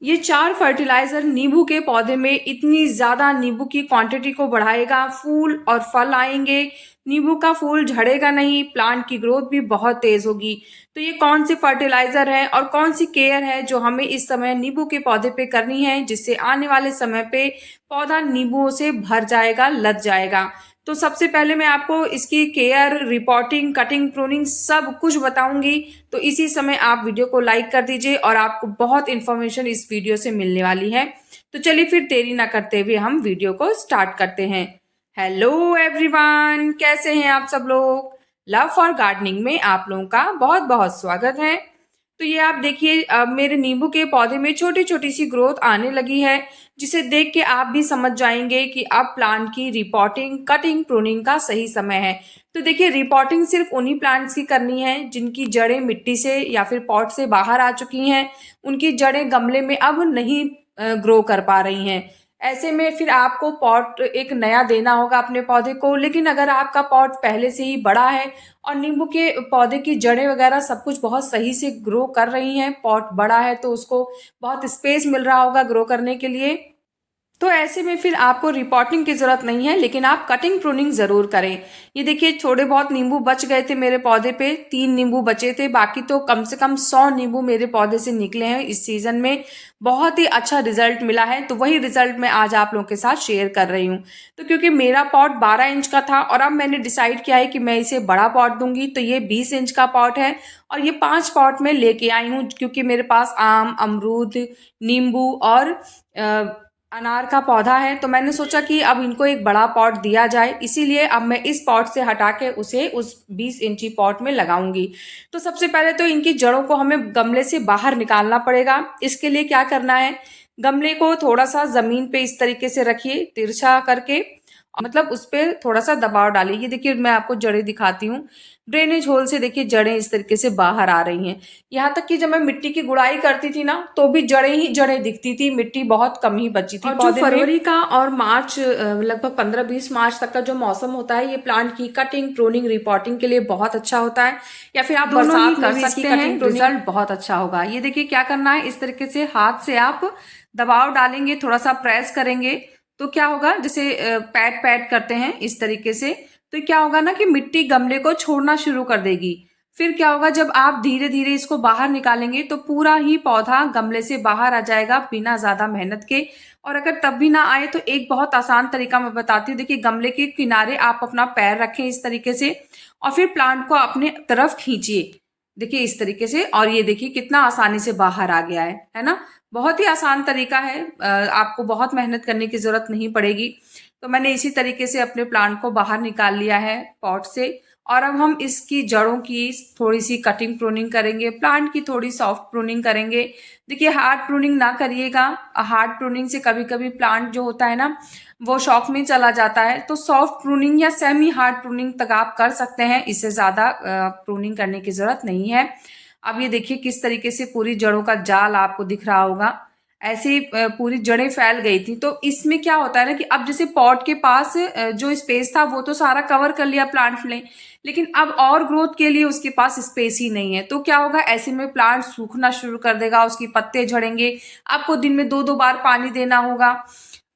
ये 4 फर्टिलाइज़र नींबू के पौधे में इतनी ज़्यादा नींबू की क्वांटिटी को बढ़ाएगा, फूल और फल आएँगे, नींबू का फूल झड़ेगा नहीं, प्लांट की ग्रोथ भी बहुत तेज़ होगी। तो ये कौन से फर्टिलाइज़र हैं और कौन सी केयर है जो हमें इस समय नींबू के पौधे पे करनी है, जिससे आने वाले समय पे पौधा नींबुओं से भर जाएगा, लद जाएगा। तो सबसे पहले मैं आपको इसकी केयर, रिपोर्टिंग, कटिंग, प्रूनिंग सब कुछ बताऊंगी। तो इसी समय आप वीडियो को लाइक कर दीजिए और आपको बहुत इन्फॉर्मेशन इस वीडियो से मिलने वाली है। तो चलिए फिर देरी ना करते हुए हम वीडियो को स्टार्ट करते हैं। हेलो एवरीवन, कैसे हैं आप सब लोग? लव फॉर गार्डनिंग में आप लोगों का बहुत बहुत स्वागत है। तो ये आप देखिए, अब मेरे नींबू के पौधे में छोटी छोटी सी ग्रोथ आने लगी है, जिसे देख के आप भी समझ जाएंगे कि अब प्लांट की रिपोर्टिंग, कटिंग, प्रूनिंग का सही समय है। तो देखिए, रिपोर्टिंग सिर्फ उन्हीं प्लांट्स की करनी है जिनकी जड़ें मिट्टी से या फिर पॉट से बाहर आ चुकी हैं, उनकी जड़ें गमले में अब नहीं ग्रो कर पा रही हैं। ऐसे में फिर आपको पॉट एक नया देना होगा अपने पौधे को। लेकिन अगर आपका पॉट पहले से ही बड़ा है और नींबू के पौधे की जड़ें वगैरह सब कुछ बहुत सही से ग्रो कर रही हैं, पॉट बड़ा है तो उसको बहुत स्पेस मिल रहा होगा ग्रो करने के लिए, तो ऐसे में फिर आपको रिपोर्टिंग की जरूरत नहीं है, लेकिन आप कटिंग प्रूनिंग जरूर करें। ये देखिए, थोड़े बहुत नींबू बच गए थे मेरे पौधे पे, 3 नींबू बचे थे, बाकी तो कम से कम 100 नींबू मेरे पौधे से निकले हैं इस सीजन में। बहुत ही अच्छा रिजल्ट मिला है, तो वही रिजल्ट मैं आज आप लोगों के साथ शेयर कर रही हूँ। तो क्योंकि मेरा पॉट 12 इंच का था और अब मैंने डिसाइड किया है कि मैं इसे बड़ा पॉट दूंगी, तो ये 20 इंच का पॉट है और ये 5 पॉट में लेके आई हूँ, क्योंकि मेरे पास आम, अमरूद, नींबू और अनार का पौधा है। तो मैंने सोचा कि अब इनको एक बड़ा पॉट दिया जाए, इसीलिए अब मैं इस पॉट से हटा के उसे उस 20 इंची पॉट में लगाऊंगी। तो सबसे पहले तो इनकी जड़ों को हमें गमले से बाहर निकालना पड़ेगा। इसके लिए क्या करना है, गमले को थोड़ा सा जमीन पे इस तरीके से रखिए, तिरछा करके, मतलब उस पर थोड़ा सा दबाव डालिए। ये देखिए, मैं आपको जड़ें दिखाती हूँ। ड्रेनेज होल से देखिए जड़ें इस तरीके से बाहर आ रही हैं। यहाँ तक कि जब मैं मिट्टी की गुड़ाई करती थी ना, तो भी जड़ें ही जड़ें दिखती थी, मिट्टी बहुत कम ही बची थी। और जो फरवरी का और मार्च, लगभग 15-20 मार्च तक का जो मौसम होता है, ये प्लांट की कटिंग, प्रूनिंग, रिपोर्टिंग के लिए बहुत अच्छा होता है। या फिर आप दोनों ही कर सकते हैं, रिजल्ट बहुत अच्छा होगा। ये देखिए, क्या करना है, इस तरीके से हाथ से आप दबाव डालेंगे, थोड़ा सा प्रेस करेंगे, तो क्या होगा, जैसे पैट पैट करते हैं इस तरीके से, तो क्या होगा ना कि मिट्टी गमले को छोड़ना शुरू कर देगी। फिर क्या होगा, जब आप धीरे धीरे इसको बाहर निकालेंगे तो पूरा ही पौधा गमले से बाहर आ जाएगा बिना ज्यादा मेहनत के। और अगर तब भी ना आए तो एक बहुत आसान तरीका मैं बताती हूँ। देखिए, गमले के किनारे आप अपना पैर रखें इस तरीके से और फिर प्लांट को अपने तरफ खींचिए, देखिए इस तरीके से, और ये देखिए कितना आसानी से बाहर आ गया है ना। बहुत ही आसान तरीका है, आपको बहुत मेहनत करने की जरूरत नहीं पड़ेगी। तो मैंने इसी तरीके से अपने प्लांट को बाहर निकाल लिया है पॉट से। और अब हम इसकी जड़ों की थोड़ी सी कटिंग प्रूनिंग करेंगे, प्लांट की थोड़ी सॉफ्ट प्रूनिंग करेंगे। देखिए, हार्ड प्रूनिंग ना करिएगा, हार्ड प्रूनिंग से कभी कभी प्लांट जो होता है ना, वो शॉक में चला जाता है। तो सॉफ्ट प्रूनिंग या सेमी हार्ड प्रूनिंग तक आप कर सकते हैं, इससे ज्यादा प्रूनिंग करने की जरूरत नहीं है। अब ये देखिए किस तरीके से पूरी जड़ों का जाल आपको दिख रहा होगा, ऐसे पूरी जड़ें फैल गई थी। तो इसमें क्या होता है ना कि अब जैसे पॉट के पास जो स्पेस था वो तो सारा कवर कर लिया प्लांट ने, लेकिन अब और ग्रोथ के लिए उसके पास स्पेस ही नहीं है। तो क्या होगा, ऐसे में प्लांट सूखना शुरू कर देगा, उसकी पत्ते झड़ेंगे, आपको दिन में 2-2 बार पानी देना होगा।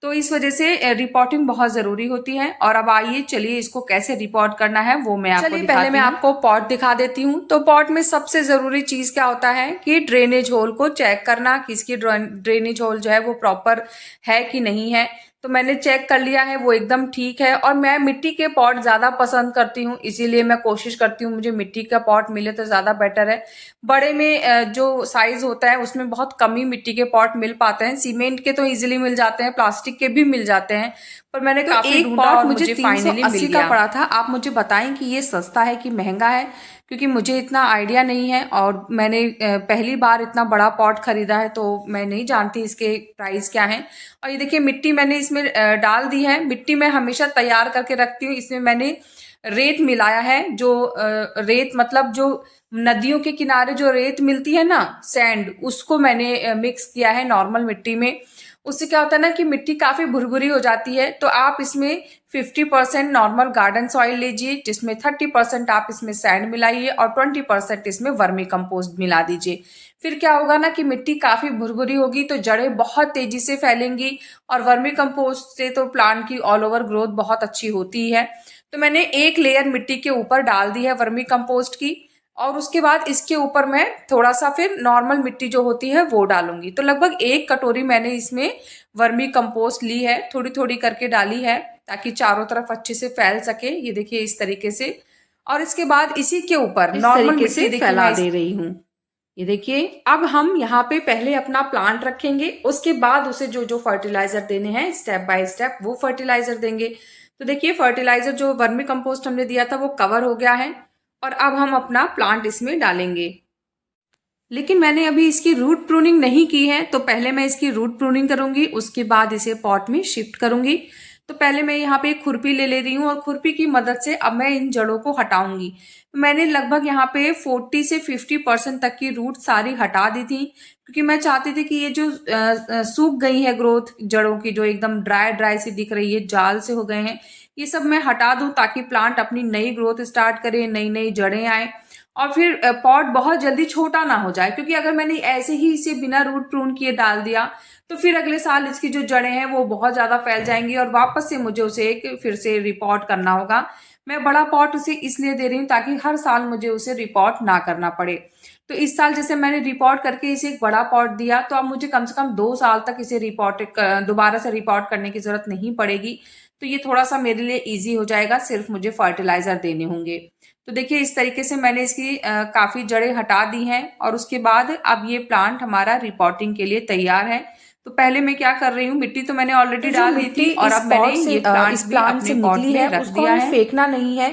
तो इस वजह से रिपोर्टिंग बहुत जरूरी होती है। और अब आइए, चलिए इसको कैसे रिपोर्ट करना है वो मैं आपको दिखाती हूँ। पहले मैं आपको पॉट दिखा देती हूँ। तो पॉट में सबसे जरूरी चीज क्या होता है कि ड्रेनेज होल को चेक करना, कि इसकी ड्रेनेज होल जो है वो प्रॉपर है कि नहीं है। तो मैंने चेक कर लिया है, वो एकदम ठीक है। और मैं मिट्टी के पॉट ज्यादा पसंद करती हूँ, इसीलिए मैं कोशिश करती हूँ मुझे मिट्टी का पॉट मिले तो ज्यादा बेटर है। बड़े में जो साइज होता है उसमें बहुत कम ही मिट्टी के पॉट मिल पाते हैं, सीमेंट के तो इजीली मिल जाते हैं, प्लास्टिक के भी मिल जाते हैं, पर मैंने तो काफी ढूंढा और मुझे 380 का पड़ा था। आप मुझे बताएं कि ये सस्ता है कि महंगा है, क्योंकि मुझे इतना आइडिया नहीं है और मैंने पहली बार इतना बड़ा पॉट खरीदा है, तो मैं नहीं जानती इसके प्राइस क्या है। और ये देखिए, मिट्टी मैंने इसमें डाल दी है। मिट्टी मैं हमेशा तैयार करके रखती हूँ, इसमें मैंने रेत मिलाया है, जो रेत मतलब जो नदियों के किनारे जो रेत मिलती है ना, सैंड, उसको मैंने मिक्स किया है नॉर्मल मिट्टी में। उससे क्या होता है ना कि मिट्टी काफ़ी भुरभुरी हो जाती है। तो आप इसमें 50% नॉर्मल गार्डन सॉइल लीजिए, जिसमें 30% आप इसमें सैंड मिलाइए और 20% इसमें वर्मी कंपोस्ट मिला दीजिए। फिर क्या होगा ना कि मिट्टी काफ़ी भुरभुरी होगी, तो जड़ें बहुत तेज़ी से फैलेंगी, और वर्मी कंपोस्ट से तो प्लांट की ऑल ओवर ग्रोथ बहुत अच्छी होती है। तो मैंने एक लेयर मिट्टी के ऊपर डाल दी है वर्मी कंपोस्ट की, और उसके बाद इसके ऊपर मैं थोड़ा सा फिर नॉर्मल मिट्टी जो होती है वो डालूंगी। तो लगभग 1 कटोरी मैंने इसमें वर्मी कंपोस्ट ली है, थोड़ी थोड़ी करके डाली है ताकि चारों तरफ अच्छे से फैल सके। ये देखिए इस तरीके से। और इसके बाद इसी के ऊपर नॉर्मल मिट्टी देखिए फैला दे रही हूँ। ये देखिए, अब हम यहाँ पे पहले अपना प्लांट रखेंगे, उसके बाद उसे जो जो फर्टिलाइजर देने हैं स्टेप बाय स्टेप वो फर्टिलाइजर देंगे। तो देखिए फर्टिलाइजर जो वर्मी कंपोस्ट हमने दिया था वो कवर हो गया है, और अब हम अपना प्लांट इसमें डालेंगे। लेकिन मैंने अभी इसकी रूट प्रूनिंग नहीं की है, तो पहले मैं इसकी रूट प्रूनिंग करूंगी, उसके बाद इसे पॉट में शिफ्ट करूंगी। तो पहले मैं यहाँ पे एक खुरपी ले रही हूँ, और खुरपी की मदद से अब मैं इन जड़ों को हटाऊंगी। मैंने लगभग यहाँ पे 40 से 50% तक की रूट सारी हटा दी थी, क्योंकि मैं चाहती थी कि ये जो सूख गई है ग्रोथ जड़ों की, जो एकदम ड्राई ड्राई सी दिख रही है, जाल से हो गए हैं, ये सब मैं हटा दूं ताकि प्लांट अपनी नई ग्रोथ स्टार्ट करे, नई नई जड़ें आए, और फिर पॉट बहुत जल्दी छोटा ना हो जाए। क्योंकि अगर मैंने ऐसे ही इसे बिना रूट प्रून किए डाल दिया तो फिर अगले साल इसकी जो जड़ें हैं वो बहुत ज्यादा फैल जाएंगी, और वापस से मुझे उसे एक फिर से रिपोर्ट करना होगा। मैं बड़ा पॉट उसे इसलिए दे रही हूँ ताकि हर साल मुझे उसे रिपोर्ट ना करना पड़े। तो इस साल जैसे मैंने रिपोर्ट करके इसे एक बड़ा पॉट दिया, तो अब मुझे कम से कम 2 साल तक इसे दोबारा से रिपोर्ट करने की जरूरत नहीं पड़ेगी। तो ये थोड़ा सा मेरे लिए इजी हो जाएगा, सिर्फ मुझे फर्टिलाइजर देने होंगे। तो देखिए इस तरीके से मैंने इसकी काफी जड़ें हटा दी हैं, और उसके बाद अब ये प्लांट हमारा रिपोर्टिंग के लिए तैयार है। तो पहले मैं क्या कर रही हूँ, मिट्टी तो मैंने ऑलरेडी डाल दी थी, और अब मैंने ये प्लांट से निकली है रख दिया है। फेंकना नहीं है,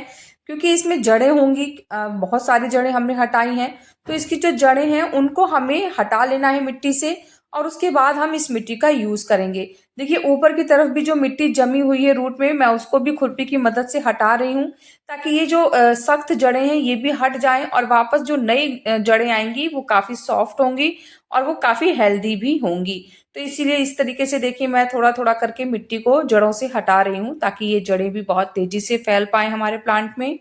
क्योंकि इसमें जड़ें होंगी, बहुत सारी जड़ें हमने हटाई हैं। तो इसकी जो जड़ें हैं उनको हमें हटा लेना है मिट्टी से, और उसके बाद हम इस मिट्टी का यूज करेंगे। देखिए ऊपर की तरफ भी जो मिट्टी जमी हुई है रूट में, मैं उसको भी खुरपी की मदद से हटा रही हूँ, ताकि ये जो सख्त जड़ें हैं ये भी हट जाएं, और वापस जो नई जड़ें आएंगी वो काफी सॉफ्ट होंगी, और वो काफी हेल्दी भी होंगी। तो इसीलिए इस तरीके से देखिए मैं थोड़ा थोड़ा करके मिट्टी को जड़ों से हटा रही हूँ, ताकि ये जड़ें भी बहुत तेजी से फैल पाए हमारे प्लांट में।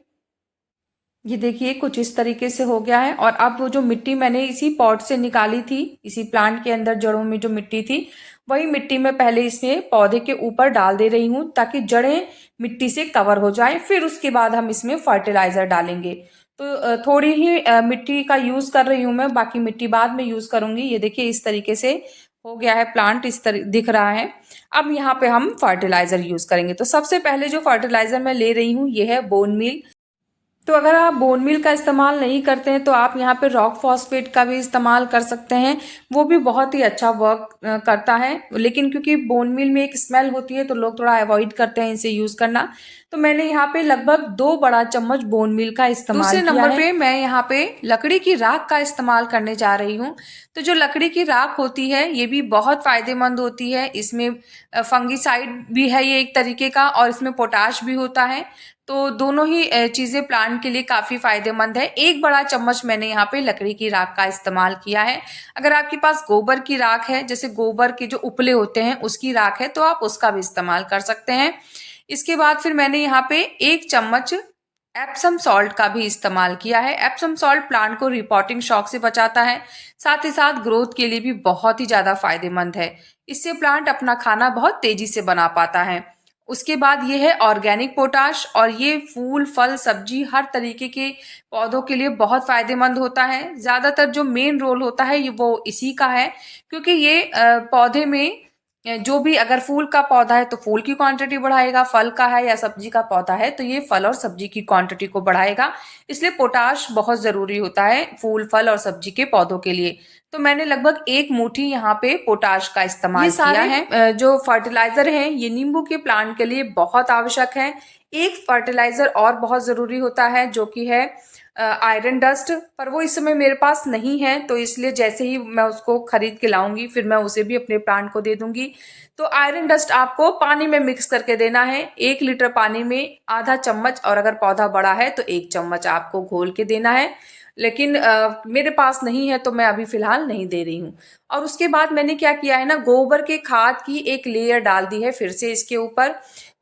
ये देखिए कुछ इस तरीके से हो गया है, और अब वो जो मिट्टी मैंने इसी पॉट से निकाली थी, इसी प्लांट के अंदर जड़ों में जो मिट्टी थी, वही मिट्टी मैं पहले इसमें पौधे के ऊपर डाल दे रही हूँ, ताकि जड़ें मिट्टी से कवर हो जाएं। फिर उसके बाद हम इसमें फर्टिलाइजर डालेंगे। तो थोड़ी ही मिट्टी का यूज कर रही हूँ मैं, बाकी मिट्टी बाद में यूज करूंगी। ये देखिए इस तरीके से हो गया है प्लांट, इस तरह दिख रहा है। अब यहाँ पे हम फर्टिलाइजर यूज करेंगे। तो सबसे पहले जो फर्टिलाइजर मैं ले रही हूँ ये है बोन मील। तो अगर आप बोन मील का इस्तेमाल नहीं करते हैं तो आप यहाँ पे रॉक फॉस्फेट का भी इस्तेमाल कर सकते हैं, वो भी बहुत ही अच्छा वर्क करता है। लेकिन क्योंकि बोन मील में एक स्मेल होती है तो लोग थोड़ा अवॉइड करते हैं इसे यूज़ करना। तो मैंने यहाँ पे लगभग 2 बड़ा चम्मच बोन मील का इस्तेमाल किया है। दूसरे नंबर पे मैं यहाँ पे लकड़ी की राख का इस्तेमाल करने जा रही हूँ। तो जो लकड़ी की राख होती है ये भी बहुत फायदेमंद होती है। इसमें फंगीसाइड भी है ये एक तरीके का, और इसमें पोटाश भी होता है। तो दोनों ही चीज़ें प्लांट के लिए काफ़ी फायदेमंद है। 1 बड़ा चम्मच मैंने यहाँ पे लकड़ी की राख का इस्तेमाल किया है। अगर आपके पास गोबर की राख है, जैसे गोबर के जो उपले होते हैं उसकी राख है, तो आप उसका भी इस्तेमाल कर सकते हैं। इसके बाद फिर मैंने यहाँ पे 1 चम्मच एप्सम सॉल्ट का भी इस्तेमाल किया है। एप्सम सॉल्ट प्लांट को रिपोर्टिंग शॉक से बचाता है, साथ ही साथ ग्रोथ के लिए भी बहुत ही ज़्यादा फायदेमंद है। इससे प्लांट अपना खाना बहुत तेजी से बना पाता है। उसके बाद ये है ऑर्गेनिक पोटाश, और ये फूल फल सब्जी हर तरीके के पौधों के लिए बहुत फायदेमंद होता है। ज़्यादातर जो मेन रोल होता है ये वो इसी का है, क्योंकि ये पौधे में जो भी, अगर फूल का पौधा है तो फूल की क्वांटिटी बढ़ाएगा, फल का है या सब्जी का पौधा है तो ये फल और सब्जी की क्वांटिटी को बढ़ाएगा। इसलिए पोटाश बहुत ज़रूरी होता है फूल फल और सब्जी के पौधों के लिए। तो मैंने लगभग 1 मुट्ठी यहाँ पे पोटाश का इस्तेमाल किया है। जो फर्टिलाइजर हैं ये नींबू के प्लांट के लिए बहुत आवश्यक है। एक फर्टिलाइजर और बहुत ज़रूरी होता है जो कि है आयरन डस्ट, पर वो इस समय मेरे पास नहीं है, तो इसलिए जैसे ही मैं उसको खरीद के लाऊंगी फिर मैं उसे भी अपने प्लांट को दे दूंगी। तो आयरन डस्ट आपको पानी में मिक्स करके देना है। 1 लीटर पानी में आधा चम्मच, और अगर पौधा बड़ा है तो 1 चम्मच आपको घोल के देना है। लेकिन मेरे पास नहीं है तो मैं अभी फिलहाल नहीं दे रही हूँ। और उसके बाद मैंने क्या किया है ना, गोबर के खाद की एक लेयर डाल दी है फिर से इसके ऊपर।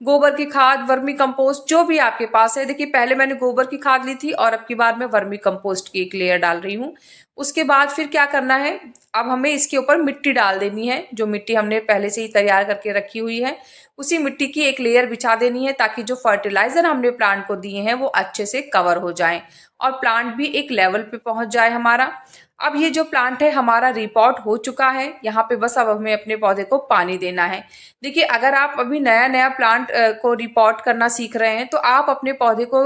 गोबर की खाद, वर्मी कंपोस्ट, जो भी आपके पास है। देखिए, पहले मैंने गोबर की खाद ली थी और अब की बार मैं वर्मी कंपोस्ट की एक लेयर डाल रही हूँ। उसके बाद फिर क्या करना है, अब हमें इसके ऊपर मिट्टी डाल देनी है। जो मिट्टी हमने पहले से ही तैयार करके रखी हुई है, उसी मिट्टी की एक लेयर बिछा देनी है, ताकि जो फर्टिलाइजर हमने प्लांट को दिए हैं वो अच्छे से कवर हो जाएं और प्लांट भी एक लेवल पे पहुंच जाए हमारा। अब ये जो प्लांट है हमारा रिपोर्ट हो चुका है, यहाँ पे बस अब हमें अपने पौधे को पानी देना है। देखिए, अगर आप अभी नया नया प्लांट को रिपोर्ट करना सीख रहे हैं तो आप अपने पौधे को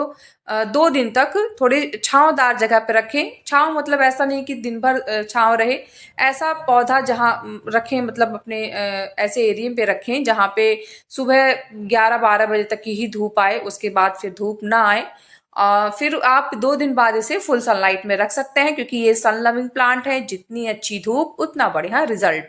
2 दिन तक थोड़ी छांवदार जगह पे रखें। छांव मतलब ऐसा नहीं कि दिन भर छांव रहे, ऐसा पौधा जहाँ रखें, मतलब अपने ऐसे एरिया पे रखें जहाँ पे सुबह 11-12 बजे तक की ही धूप आए, उसके बाद फिर धूप ना आए। फिर आप 2 दिन बाद इसे फुल सनलाइट में रख सकते हैं, क्योंकि ये सन लविंग प्लांट है, जितनी अच्छी धूप उतना बढ़िया रिजल्ट।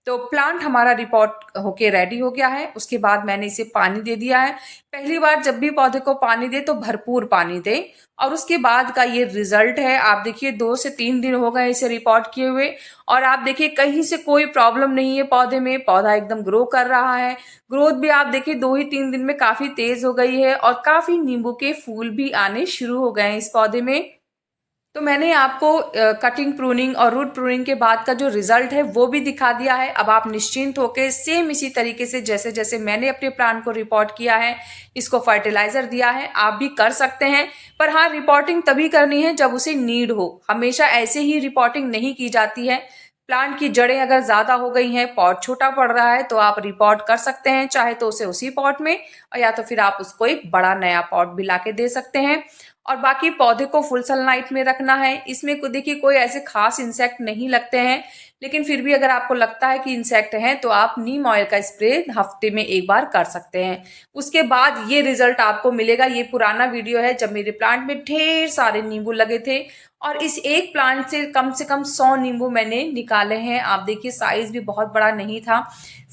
तो प्लांट हमारा रिपोर्ट होके रेडी हो गया है। उसके बाद मैंने इसे पानी दे दिया है। पहली बार जब भी पौधे को पानी दे तो भरपूर पानी दे। और उसके बाद का ये रिजल्ट है। आप देखिए, 2 से 3 दिन हो गए इसे रिपोर्ट किए हुए, और आप देखिए कहीं से कोई प्रॉब्लम नहीं है पौधे में। पौधा एकदम ग्रो कर रहा है। ग्रोथ भी आप देखिए 2 ही 3 दिन में काफी तेज हो गई है, और काफी नींबू के फूल भी आने शुरू हो गए हैं इस पौधे में। तो मैंने आपको कटिंग प्रूनिंग और रूट प्रूनिंग के बाद का जो रिजल्ट है वो भी दिखा दिया है। अब आप निश्चिंत होकर सेम इसी तरीके से जैसे जैसे मैंने अपने प्लांट को रिपोर्ट किया है, इसको फर्टिलाइजर दिया है, आप भी कर सकते हैं। पर हाँ, रिपोर्टिंग तभी करनी है जब उसे नीड हो। हमेशा ऐसे ही रिपोर्टिंग नहीं की जाती है। प्लांट की जड़ें अगर ज्यादा हो गई हैं, पॉट छोटा पड़ रहा है, तो आप रिपोर्ट कर सकते हैं, चाहे तो उसे उसी पॉट में, और या तो फिर आप उसको एक बड़ा नया पॉट भी लाके दे सकते हैं। और बाकी पौधे को फुल सनलाइट में रखना है। इसमें देखिए कोई ऐसे खास इंसेक्ट नहीं लगते हैं, लेकिन फिर भी अगर आपको लगता है कि इंसेक्ट हैं तो आप नीम ऑयल का स्प्रे हफ्ते में एक बार कर सकते हैं। उसके बाद ये रिजल्ट आपको मिलेगा। ये पुराना वीडियो है जब मेरे प्लांट में ढेर सारे नींबू लगे थे, और इस एक प्लांट से कम 100 नींबू मैंने निकाले हैं। आप देखिए, साइज भी बहुत बड़ा नहीं था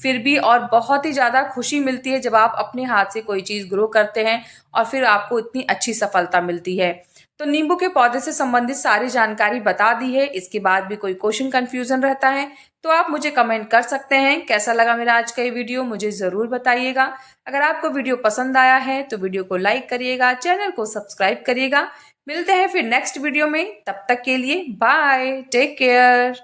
फिर भी, और बहुत ही ज्यादा खुशी मिलती है जब आप अपने हाथ से कोई चीज ग्रो करते हैं और फिर आपको इतनी अच्छी सफलता मिलती है। तो नींबू के पौधे से संबंधित सारी जानकारी बता दी है। इसके बाद भी कोई क्वेश्चन कंफ्यूजन रहता है तो आप मुझे कमेंट कर सकते हैं। कैसा लगा मेरा आज का ये वीडियो मुझे जरूर बताइएगा। अगर आपको वीडियो पसंद आया है तो वीडियो को लाइक करिएगा, चैनल को सब्सक्राइब करिएगा। मिलते हैं फिर नेक्स्ट वीडियो में, तब तक के लिए बाय, टेक केयर।